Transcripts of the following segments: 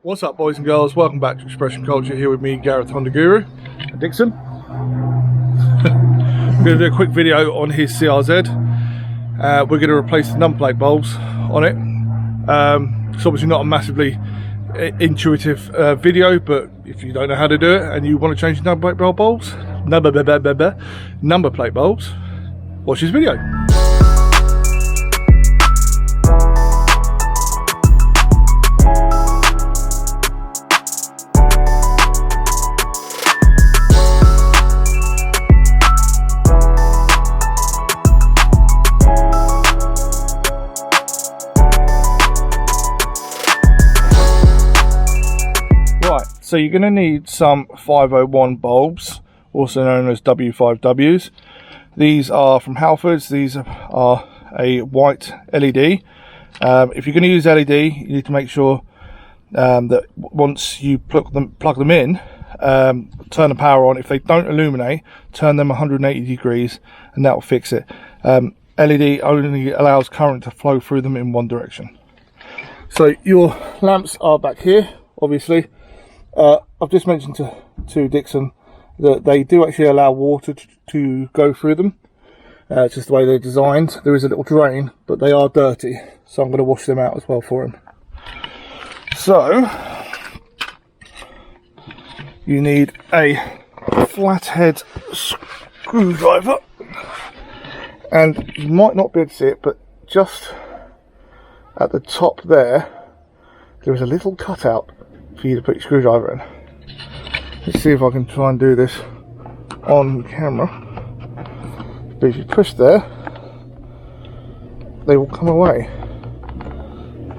What's up, boys and girls? Welcome back to Expression Culture. Here with me, Gareth Honda Guru and Dixon. We're going to do a quick video on his CRZ. We're going to replace the number plate bulbs on it. It's obviously not a massively intuitive video, but if you don't know how to do it and you want to change the number plate bulbs, watch this video. So you're going to need some 501 bulbs, also known as W5Ws. These are from Halfords. These are a white LED. If you're going to use LED, you need to make sure that once you plug them in, turn the power on. If they don't illuminate, turn them 180 degrees and that will fix it. LED only allows current to flow through them in one direction. So your lamps are back here, obviously. I've just mentioned to Dixon that they do actually allow water to go through them. It's just the way they're designed. There is a little drain, but they are dirty, so I'm going to wash them out as well for him. So you need a flathead screwdriver, and you might not be able to see it, but just at the top there is a little cutout for you to put your screwdriver in. Let's see if I can try and do this on camera. But if you push there, they will come away,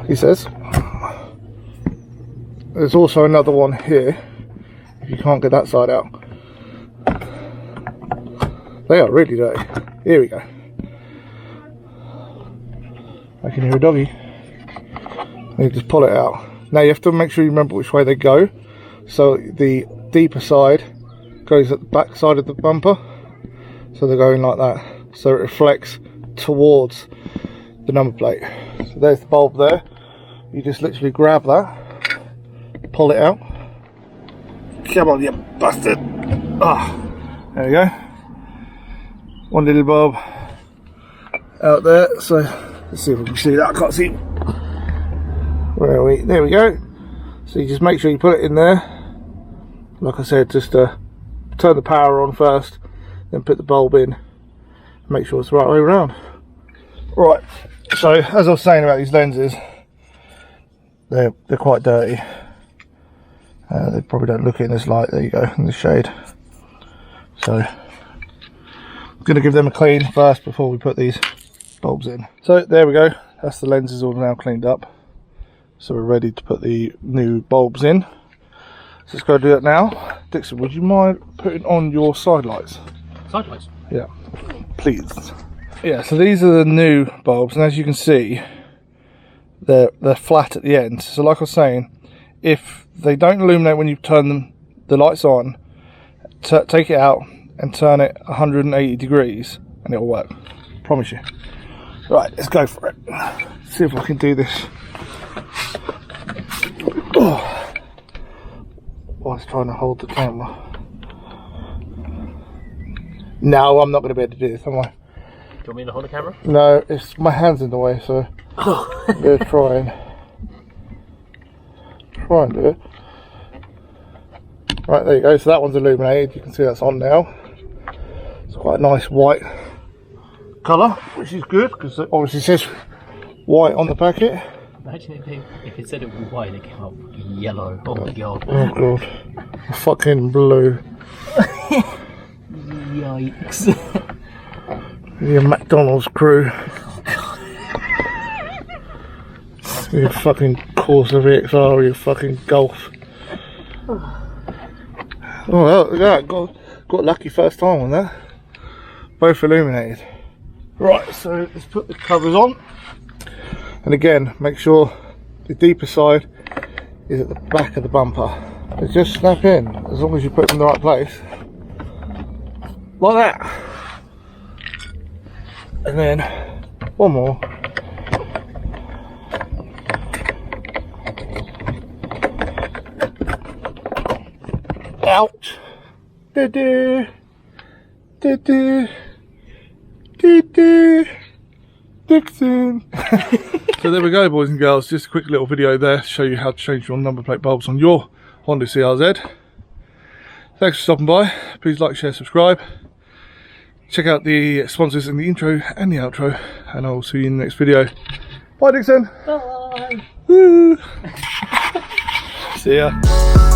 he says. There's also another one here if you can't get that side out. They are really dirty. Here we go. I can hear a doggy. You just pull it out. Now you have to make sure you remember which way they go. So the deeper side goes at the back side of the bumper. So they're going like that. So it reflects towards the number plate. So there's the bulb there. You just literally grab that, pull it out. Come on, you bastard! Ah, there we go. One little bulb out there. So let's see if we can see that. I can't see. Where are we? There we go. So you just make sure you put it in there. Like I said, just turn the power on first, then put the bulb in. Make sure it's the right way around. Right. So as I was saying about these lenses, they're quite dirty. They probably don't look in this light. There you go, in the shade. So I'm going to give them a clean first before we put these bulbs in. So there we go. That's the lenses all now cleaned up. So we're ready to put the new bulbs in. So let's go do that now. Dixon, would you mind putting on your side lights? Side lights? Yeah, please. Yeah, so these are the new bulbs, and as you can see, they're flat at the end. So like I was saying, if they don't illuminate when you turn the lights on, take it out and turn it 180 degrees and it'll work. Promise you. Right, let's go for it. See if I can do this. Oh. I was trying to hold the camera. No, I'm not going to be able to do this, am I? Do you want me to hold the camera? No, it's my hand's in the way, so they're trying. Try and do it. Right, there you go. So that one's illuminated. You can see that's on now. It's quite a nice white colour, which is good because it obviously says white on the packet. Imagine if it said it was white and it came up yellow. Oh my god. Oh god. Fucking blue. Yikes. Your McDonald's crew. Your fucking Corsa VXR or your fucking Golf. Oh, look at that. Got lucky first time on that. Both illuminated. Right, so let's put the covers on. And again, make sure the deeper side is at the back of the bumper. They just snap in, as long as you put them in the right place. Like that. And then one more. Ouch. Do-do. Do-do. Do-do. Dixon. So there we go, boys and girls, just a quick little video there to show you how to change your number plate bulbs on your Honda CRZ. Thanks for stopping by. Please like, share, subscribe. Check out the sponsors in the intro and the outro, and I will see you in the next video. Bye, Dixon. Bye. Woo. See ya.